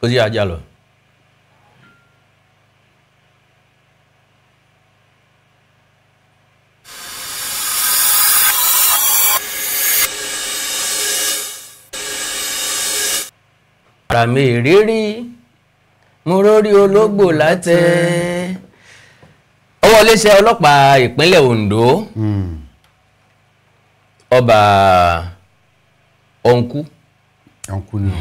ó sì ajá lọ. ara mi ìrírí mo rórí ológbò látẹ. ọwọ́ iléeṣẹ́ ọlọ́pàá ìpínlẹ̀ Ondo ọba ọ̀nkú ni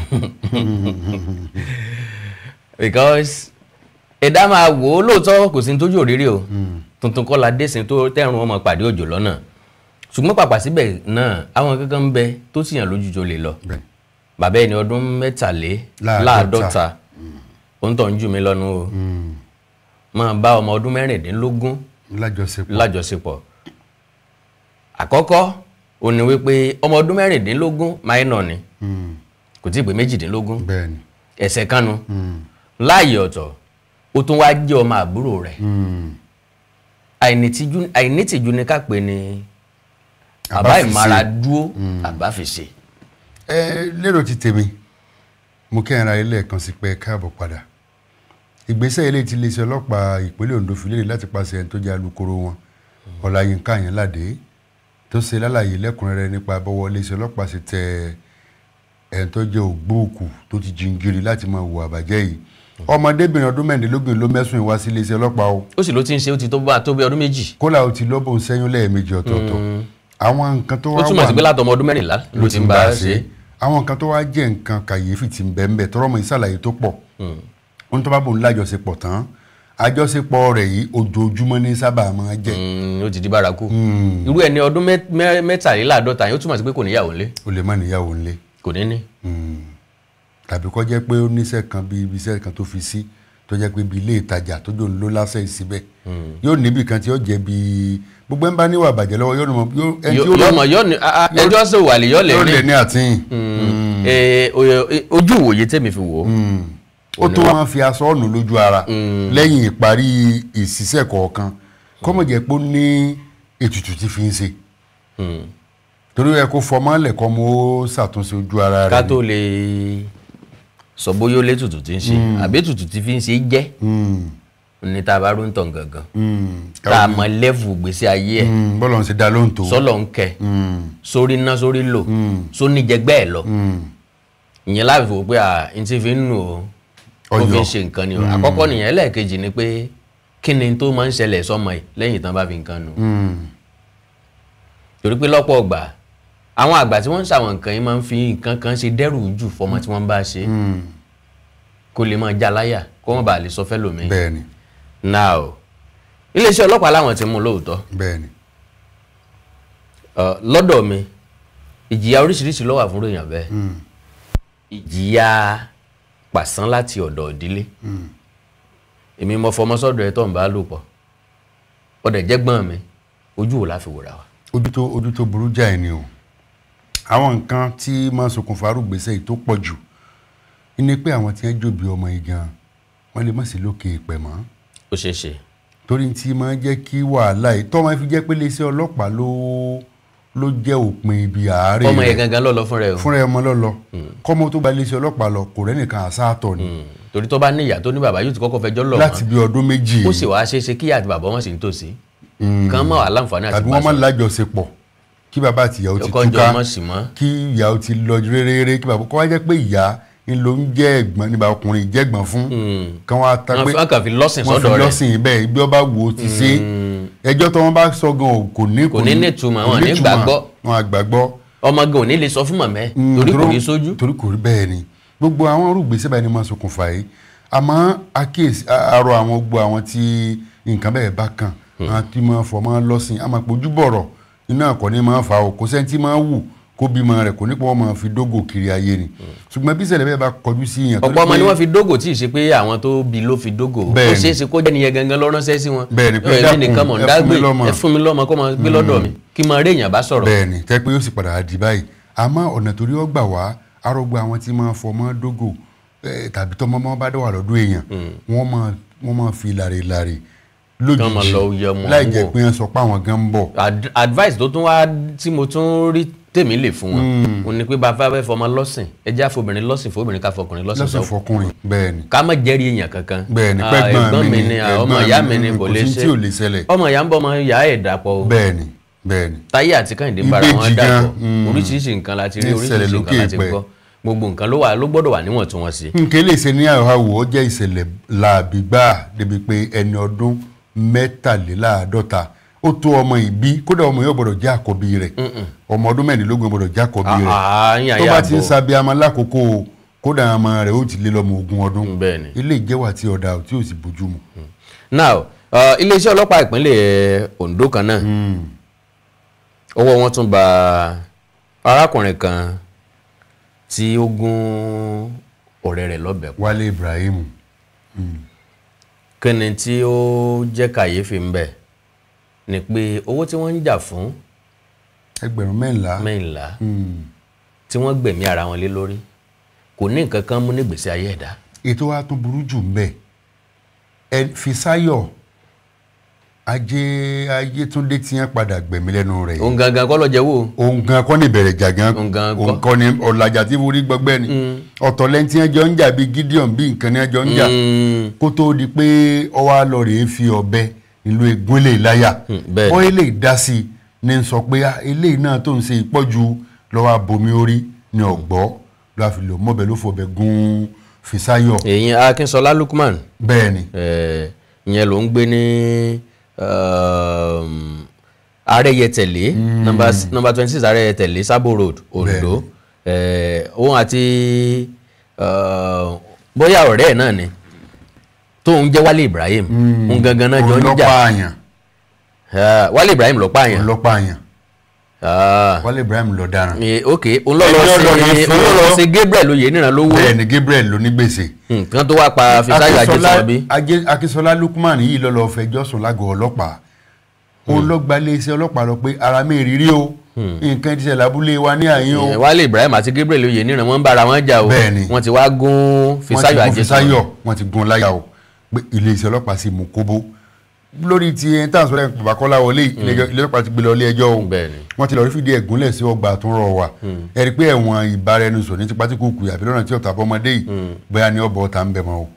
because ẹ̀dá máa wò ó lóòótọ́ kò sí ní tójú òrírí o tuntun kọ́ la dé sí tó tẹ̀rùn ọmọ pàdé òjò lọ́nà ṣùgbọ́n pàpà síbẹ̀ náà àwọn kankan ń bẹ tó sì yàn lójújò lè lọ bàbá ẹni ọdún 43 òun tó ń jù mí lọ́nu o máa bá ọmọ ọdún 16 lájọṣepọ̀ àkọ́kọ́ ó ní wípé ọmọ ọdún 16 minor ni kò tí ì pé 18 ẹ̀ṣẹ̀ kanu láàyè ọ̀tọ̀ ó tún wá jẹ́ ọmọ àbúrò rẹ̀ àìnítìjú ni ká pè ní àbá ìmara dúó àbá fi ṣe. lérò ti tèmi mo kẹ́ra ilé kan sí pé káàbọ̀ padà ìgbésẹ̀ ilé ti iléeṣẹ́ ọlọ́pàá ìpínlẹ̀ Ondo fi léde láti pàṣẹ ẹni tó jẹ́ alukoro wọn Ọláyínká Àyànládé tó ṣe lálàyé lẹ́kùnrẹ́rẹ́ nípa bọ́wọ́ iléeṣẹ́ ọlọ́pàá ṣe tẹ ẹni tó jẹ́ ògbóòkú tó ti jingiri láti máa hùwà àbàjẹ́ yìí ọmọdébìnrin ọdún 16 ló mẹ́sùn ìwá sí iléeṣẹ́ ọlọ́pàá o. ó sì ló ti ń ṣe ó ti tó bí ọdún méjì. kólà ó ti lọ́bùn sẹ́yún lẹ́ẹ̀mejì ọ̀tọ̀ọ̀tọ̀ àwọn nǹkan tó wá wà. ó túmọ̀ sí pé látọmọ ọdún 14 ló ti ń bá a ṣe. àwọn nǹkan tó wá jẹ́ nǹkan kàyéfì ti ń bẹ́ẹ̀ tọrọmọ ìsàlàyé tó pọ̀ ó ń tọ́ bá bò ń lájọṣepọ̀ tán àjọṣepọ̀ rẹ̀ yìí ojoojúmọ́ ní sábà máa jẹ́. ó ti di bárakú irú ẹni ọdún 43 yóò túmọ̀ sí pé kò níyàwó ńlé. ó lè má níyàwó ńlé. kò ní ní. tàbí kó jẹ́ pé ó níṣẹ́ kan bí ibiṣẹ́ kan tó fi sí tó jẹ́ pé bí ilé ìtajà tó jò ń lò lásẹ̀ síbẹ̀ yóò níbì kan tí ó jẹ́ bí gbogbo ń bá níwà bàjẹ́ lọ́wọ́ ẹjọ́ sọ wà lè yọ lè ní àtìyìn. ojú ìwòye tèmi fi wò ó tó wọn fi aṣọ ọ̀nù lójú ara lẹ́yìn ìparí ìṣiṣẹ́ kọ̀ọ̀kan kọ́mọ̀ jẹ́ pé ó ní ètùtù tí fi ń ṣe torí ẹ kó fọmọ́lẹ̀ kọ́ mo ṣàtúnṣe ojú ara rẹ̀. ká tó lè sọ bóyá ó lé tutù tí ń ṣe àbí tutù tí fi ń ṣe jẹ́ ní tá a bá rú ń tàn gangan tá a mọ lẹ́fù gbèsè ayé ẹ̀ bọ́lọ̀ ń ṣe dá lóhùn tó sọ́lọ̀ ń kẹ́ sórí ná sórí lò sóníjẹgbẹ́ ẹ̀ lọ ìyẹn láti fò pé n ti fi ń nù ó fi ń ṣe nǹkan ni o àkọ́kọ́ nìyẹn ẹlẹ́ẹ̀kejì ni pé kí ni tó máa ń ṣẹlẹ̀ sọ́mọ ẹ̀ lẹ́yìn tán bá fi nǹkan nù torí pé lọ́pọ̀ ọgbà àwọn àgbà tí wọ́n ń ṣàwọn nǹkan yìí máa ń fi nǹkan kan ṣe dẹ́rù jù fọmọ tí wọ́n bá ṣe kó lè máa já láyà kó wọ́n bá lè sọ fẹ́ lómi. bẹ́ẹ̀ni. now iléeṣẹ́ ọlọ́pàá láwọn ti mú lóòótọ́. bẹ́ẹ̀ni. lọ́dọ̀ mi ìjìyà oríṣiríṣi ló wà fún èèyàn bẹ́ẹ̀ ìjìyà pàṣán láti ọ̀dọ̀ ìdílé èmi mo fọmọ sọ́dọ̀ ẹ̀ tó ń bá lò pọ̀ ọ̀dẹ̀ jẹ́gbọ́n mi ojú wo la fi wòra wa. ojú tó burú jáì ni o àwọn nǹkan tí máa ṣokùnfà arúgbèsè yìí tó pọ̀ jù ní pé àwọn tí wọ́n jòbí ọmọ yìí gan wọ́n lè má sí lókè ìpẹ̀ mọ́. ó ṣeé ṣe. torí tí máa jẹ́ kí wàhálà yìí tọ́ máa fi jẹ́ pé iléeṣẹ́ ọlọ́pàá ló jẹ́ òpin ibi àárẹ̀ rẹ̀. ọmọ yẹn gangan lọ́lọ́ fúnra ẹ̀ o. fúnra ẹ̀ ọmọ lọ́lọ́ kọ́mọ tó bá iléeṣẹ́ ọlọ́pàá lọ kò rẹ́nìkan àsáàtọ̀ ni. torí tó bá ní ìyá tó ní bàbá yóò ti kọ́kọ́ fẹjọ́ lọ wọn. láti bí ọdún méjì. ó sì wá ṣeé ṣe kí ìyá àti bàbá wọn sì ń tòsí. kàn mọ́ àlàǹfààní àti tàbí wọ́n máa lájọṣepọ̀ kí bàbá àti ìyàwó ti túká kí ìyàwó ti lọ réréré kí bàbá kọ́ wá jẹ́ pé ìyá ń lo ń jẹ́ ẹ̀gbọ́n nígbà ọkùnrin ìjẹ́gbọ́n fún kan wá ta pé wọ́n kàn fi lọ́sìn sọ́dọ̀ rẹ̀ wọ́n fi lọ́sìn bẹ́ẹ̀ bí wọ́n bá wò ó ti ṣe ẹjọ́ tó wọ́n bá sọ gan kò ní ìtumọ̀ wọn ní gbàgbọ́ wọn àgbàgbọ́ ọmọ gan ò ní lè sọ fún màmẹ́ torí kò rí sójú. torí kò rí bẹ́ẹ̀ ni gbogbo àwọn orúgbèsè báyìí ni máa ṣokùnfà yìí àmọ́ àkíyèsí arọ àwọn gbogbo àwọn tí nǹkan bẹ́ẹ̀ bá kàn àwọn tí máa fọ máa lọ́sìn àmọ́ àpòjú bọ̀rọ̀ iná àkọ́ni máa fà ó kò sẹ́ni tí máa wù kó bímọ rẹ̀ kò ní pé wọ́n máa fi dógò kiri ayé ni ṣùgbọ́n bí ìṣẹ̀lẹ̀ bẹ́ẹ̀ bá kọjú sí yẹn. ọ̀pọ̀ ọmọ ni wọ́n fi dógò tí ì ṣe pé àwọn tó bí ló fi dógò ó ṣeé ṣe kó jẹ́ nìyẹn gangan ló ránṣẹ́ sí wọn. bẹ́ẹ̀ni pé dákun ẹ fún mi lọ́mọ kó máa gbé lọ́dọ̀ mi kí máa rí èèyàn bá sọ̀rọ̀. bẹ́ẹ̀ni tẹ́ pé yóò sì padà di báyìí àmọ́ ọ̀nà torí ó gbà wá arọ́gbó àwọn tí máa fọmọ dógò tàbí tọmọ bá dọ̀wà lọ́dún èèyàn wọ́n máa fi làrè lójijì láì jẹ́ pé wọ́n sọ pé àwọn gan ń bọ̀. advice tó tún wá tí mo tún rí tèmi lè fún wọn ó ní pé bàbá fẹ́ fọmọ lọ́sìn ẹ jẹ́ àfọbìnrin lọ́sìn fóbìnrin ká fọkùnrin lọ́sìn lọ́sìn fọkùnrin bẹ́ẹ̀ ni ká má jẹ́rìí èèyàn kankan bẹ́ẹ̀ ni pẹ́gbọ́n mi ni ọmọ ìyá mi ni kò lè ṣe ọmọ ìyá ń bọ́ ọmọ ìyá ẹ̀ dàpọ̀ bẹ́ẹ̀ ni bẹ́ẹ̀ ni Táyé àti Kẹ́hìndé bára wọn dàpọ̀ oríṣiríṣi nǹkan láti rí oríṣiríṣi nǹkan láti gbọ́ gbogbo nǹkan ló gbọ́dọ̀ wà níwọ̀ntúnwọ̀nsì. nǹkan lè ṣe ní àwọ̀ ó jẹ́ ìṣẹ̀lẹ̀ làbí gbà débi pé ẹni ọdún 43 ó tó ọmọ ìbí kódà ọmọ yóò gbọ́dọ̀ jẹ́ àkọ́bí rẹ̀ ọmọ ọdún 16 gbọ́dọ̀ jẹ́ àkọ́bí rẹ̀ tó bá ti ń sabi ama lákòókò kódà ọmọ rẹ̀ ó ti lé lọ́mọ 20 ọdún ilé ìjẹ́wà tí ọ̀dà tí ò sì bójú mu. now iléeṣẹ́ ọlọ́pàá ìpínlẹ̀ Ondo kan náà ọwọ́ wọn tún bá arákùnrin kan tí ó gún ọ̀rẹ́ rẹ̀ lọ́bẹ. Wálé Ibrahim. kíni tí ó jẹ́ kàyéfì ń bẹ̀ ni pé owó tí wọ́n ń jà fún ẹgbẹ̀rún 14 tí wọ́n gbẹ̀mí ara wọn lé lórí kò ní nǹkan kan mú ní gbèsè ayé ẹ̀dá. ètò wa tó burú jù ń bẹ̀ Fisáyọ̀ Ajétúndé tí wọ́n padà gbẹ̀mí lẹ́nu rẹ̀. òun gangan kọ́ lọ jẹ́ wò. òun gan kọ́ ní ìbẹ̀rẹ̀ jà gan òun kọ́ ní ọ̀làjà tí forí gbọgbẹ́ ni ọ̀tọ̀ lẹ́ni tí wọ́n jọ ń jà bíi Gideon bíi nǹkan ní wọ́n jọ ń jà kó tó di pé ọwọ́ lọ rèé fi ọ̀bẹ ìlú egun lè láyà ó lè dá sí i ní sọ pé eléyìí náà tó ń ṣe ìpọ́jù lọ́wọ́ abomi orí ní ọ̀gbọ́ lọ́wọ́ fi lò mọ́bẹ̀ ló fọbẹ̀ gún Fisáyọ̀. èyí Akínsọlá Lukman. bẹ́ẹ̀ ni. ìyẹn ló ń gbé ní Arẹ́yẹtẹ̀lé number 26 Arẹ́yẹtẹ̀lé Sabo Road Ondo òun àti bóyá ọ̀rẹ́ ẹ̀ náà ni tóun jẹ́ Wálé Ibrahim òun gangan náà jọ ń jà Wálé Ibrahim ló pààyàn Wálé Ibrahim ló dáràn. ok òun lọ sí Gabriel oyè níran lówó. bẹ́ẹ̀ ni Gabriel ló ní gbèsè. kan tó wá pa Fisáyọ̀ Ajésọ̀bí. Akínsọlá Lukman yìí lọ lọ fẹjọ́ sùn lágọ̀ọ́ ọlọ́pàá òun lọ gba iléeṣẹ́ ọlọ́pàá lọ pé ara mi rírí o nǹkan ti ṣẹlẹ̀ abúlé wa ní àyín o. Wálé Ibrahim àti Gabriel oyè níran wọ́n ń bára wọn jà o wọ́n ti wá gún Fisáyọ̀ Ajésọ̀bí. wọ́n ti gún láyà o pé iléeṣẹ́ ọlọ́pàá sì mú kóbó lórí ti ẹni tá à ń sọ̀rọ̀ bàbá Kọ́lá wọlé ilé ọlọ́pàá ti gbé lọ ilé ẹjọ́ o wọ́n ti lọ rí fìdí ẹ̀gúnlẹ̀ sí ọgbà tó ń rọ̀ wá ẹ rí i pé ẹ̀wọ̀n ìbáraẹnisọ̀ ní tipátíkùkù àbí lọ́nà tí ọ̀tá bọ́mọdé yìí bóyá ní ọ̀bọ̀ ọ̀tá ń bẹ̀ mọ́ o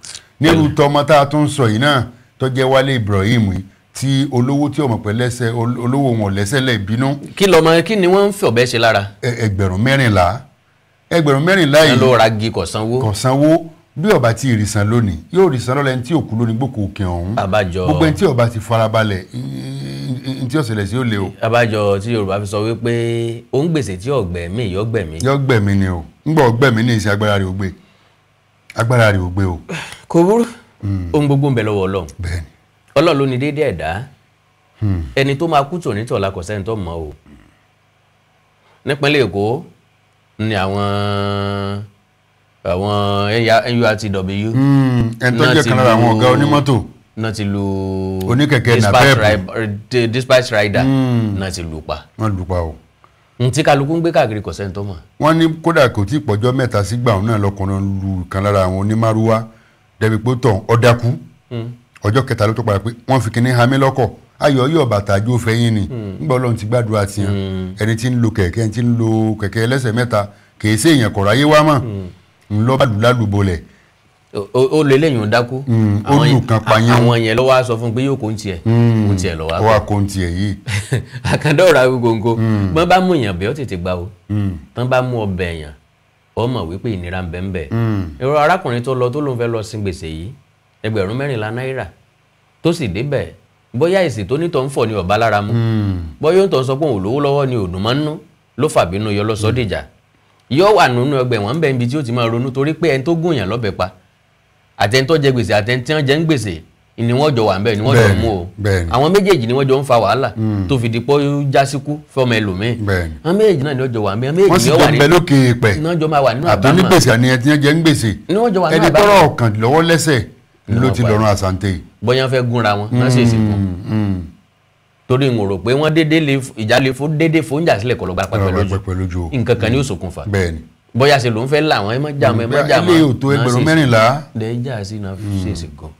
nílùú tọmọ tá a tún sọ yìí náà tó jẹ́ Wálé Ibrahim tí olówó tí ọmọ pẹ̀ lẹ́sẹ̀ olówó wọn lẹ́sẹ̀ lẹ̀ bínú. kí ni wọ́n ń fi ọ̀bẹ ṣe lára. ẹgbẹ̀rún 14 yìí ló ra gi kọ̀sánwó bí ọba tí ìrìsàn lónìí yóò rìsàn lọ́lẹ̀ tí òkú lónìí gbòkó òkè ọ̀hún gbogbo ẹni tí ọba ti farabalẹ̀ ní tí ọ̀sẹ̀lẹ̀ sí ó lé o. abájọ tí Yorùbá fi sọ wípé ó ń gbèsè tí ọ̀gbẹ̀mí yọ̀gbẹ̀mí ni o ńgbà ọ̀gbẹ̀mí ní ìṣe agbára rẹ̀ ò gbé o. kò burú ohun gbogbo ń bẹ lọ́wọ́ Ọlọ́run Ọlọ́run ló ní déédé ẹ̀dá ẹni tó máa kú tòní tọ̀la kò sẹ́ni tó mọ̀ o nípínlẹ̀ Èkó ni àwọn NURTW ẹni tó jẹ́ kan lára àwọn ọ̀gá onímọ́tò náà ti lu oníkẹ̀kẹ́ napep dispatch rider náà ti lù pa. wọ́n lù pa o. tí kálukú ń gbé káàkiri kò sẹ́ni tó mọ̀. wọ́n ní kódà kò tí ì pọ̀jọ́ mẹ́ta sígbà òun náà lọkùnrin lu kan lára àwọn onímárúwá débi pé tọ̀ ọ̀dàkú ọjọ́ kẹta ló tó padà pé wọ́n fi kinní hamí lọ́kọ̀ ayọ̀ yọ̀ bàtà àjò fẹ́yìn ni nígbà Ọlọ́run ti gbàdúrà tiyan ẹni tí ń lo kẹ̀kẹ́ ẹni tí ń lo kẹ̀kẹ́ ẹlẹ́sẹ̀ mẹ́ta kì í ṣe èèyàn kọ̀ọ̀rọ̀ ayé wá mọ̀ ńlọ́bàlúlálùbọ̀lẹ̀. ó lè lẹ́yìn ó dákú olùkan payán àwọn yẹn lọ́wọ́ sọ fún pé yóò kó ń tiẹ̀ lọ́wọ́ wá kó ń tiẹ̀ yìí. àkàndọ̀rọ̀ agogo bọ́n bá mú èèyàn bẹ́ẹ̀ ó tètè gbà o tán bá mú ọbẹ̀ èèyàn ó mọ̀ wípé ìnira ń bẹ ń bẹ. èrò arákùnrin tó lọ tó lóun fẹ́ lọ sin gbèsè yìí ẹgbẹ̀rún 14 náírà tó sì débẹ̀ bóyá èsì tó nítọ̀ ń fọ̀ ní ọ̀bá lára mu bóyá ó ń tọ́ sọ pé òun lówó lọ́wọ́ ni òdùn máa ń nú ló fàbínú yọ lọ́sọ̀dìjà yóò wà nínú ọgbẹ̀ wọ́n ń bẹ ibi tí ó ti máa ronú torí pé ẹni tó gún yàn lọ́bẹ̀ pa àtẹni tó jẹ gbèsè àtẹni tí wọ́n jẹ ń gbèsè ni wọ́n jọ wà ń bẹ ni wọ́n jọ mú o àwọn méjèèjì ni wọ́n jọ ń fa wàhálà tó fi di pọ́ jásíkú fọmọ ẹlòmíì àwọn méjèèjì náà ni wọ́n jọ wà ń bẹ wọ́n sì jọ ń bẹ lókè pẹ̀ àbí gbèsè àni ẹni tí wọ́n jẹ ń gbèsè ẹni tọrọ ọkàn lọ́wọ́ lẹ́sẹ̀ ló ti lọ́rùn àsàǹtẹ̀. bóyá fẹ́ gúnra wọn náà ṣe é sì kún torí n ò rò pé wọ́n ìjà lè fún déédéé fún ìjà sílẹ̀ kọlọ́gbà pẹ̀pẹ̀ lójú nǹkan kan ní òṣòkùnfà bóyá ṣe ló ń fẹ́ là wọ́n ẹ má jà mọ́ ilé òtó ẹgbẹ̀rún 14 lè jà sí náà ṣe é sì gan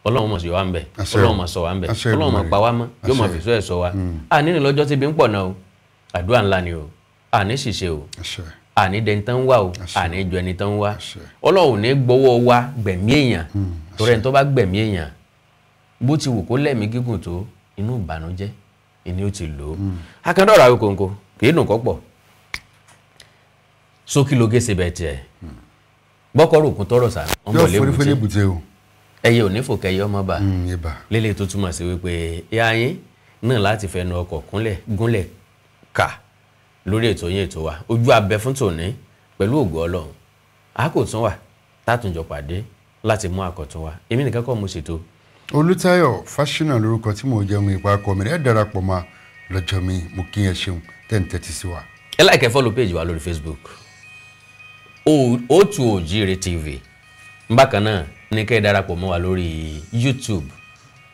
Ọlọ́run mọ̀ sí wa ń bẹ̀ Ọlọ́run mọ̀ sọ wa ń bẹ̀ Ọlọ́run mọ̀ pa wá mọ́ yóò mọ̀ fìṣọ́ ẹ̀ sọ wa à nínú lọ́jọ́ tí ibi ń pọ̀ náà o àdúrà ńlá ni o àní ṣìṣe o àṣẹ àní dẹni tán wá o àní jọ ẹni tán wá ọlọ́run ní gbọ́wọ́ wa gbẹ̀mí èèyàn torí ẹni tó bá gbẹ̀mí èèyàn bó ti wù kó lẹ́mí gígùn tó inú ìbànújẹ́ ìní ó ti lò ó akẹ́ndọ̀rọ̀ àwọn kòǹkò kì í dùn kọ́ pọ̀ sókè ló gé sebẹ̀ tiẹ̀ bọ́kọ̀rọ̀ òkun tọrọ sá wọn bọ̀ lébùté ẹyẹ ò ní fò kẹyẹ ọmọ bá lélẹ̀ tó túmọ̀ sí wípé ìyá yín náà láti fẹnu ọkọ̀ gúnlẹ̀ kà lórí ètò yín ètò wa ojú abẹ fún tòní pẹ̀lú ògo Ọlọ́run a kò tún wà tátùnjọ pàdé láti mú àkọ́tún wa èmi nìkan kọ́ mo ṣètò. Olútáyọ̀ Fáṣínà lórúkọ tí mo jẹun ìpa akọ mi ẹ darapọ̀ mọ́ lọ́jọ́ mi mo kí ẹ ṣeun tẹ́ǹtẹ́tì sí wa. ẹ like ẹ follow page wa lórí Facebook O2 Ojire TV bákan náà ní kẹ́ ẹ darapọ̀ mọ́ wa lórí YouTube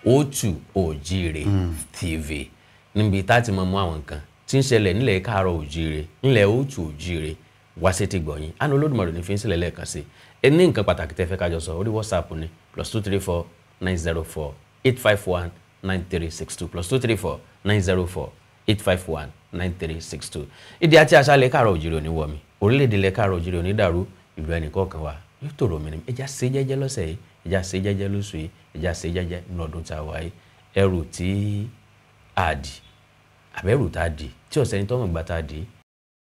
O2 Ojire TV níbi tá a ti mọ mú àwọn nǹkan tí ń ṣẹlẹ̀ nílẹ̀ káàárọ̀ òjíire nílẹ̀ O2 Ojire wá sí ti gbọ̀yìn àná Olódùmarè ní fi ń sílẹ̀ lẹ́ẹ̀kan sí ẹ ní nǹkan pàtàkì tẹ́ fẹ́ kájọ sọ orí WhatsApp ni +234 904 851 9362 +234 904 851 9362 ìdí àti àṣà ilẹ̀ káàárọ̀ òjíire òní wọ̀ mí orílẹ̀-èdè ilẹ̀ káàárọ̀ òjíire òní dàrú ìlú ẹnì kọ̀ọ̀kan wa yóò tòrò mìíràn ẹja ṣe jẹ́jẹ́ lọ́sẹ̀ yìí ẹja ṣe jẹ́jẹ́ lóṣù yìí ẹja ṣe jẹ́jẹ́ ní ọdún tá a wáyé ẹrù tí a dì àbẹ́rù tá a dì tí ọ̀sẹ̀ ní tọ́mọ̀ gbà tá a dì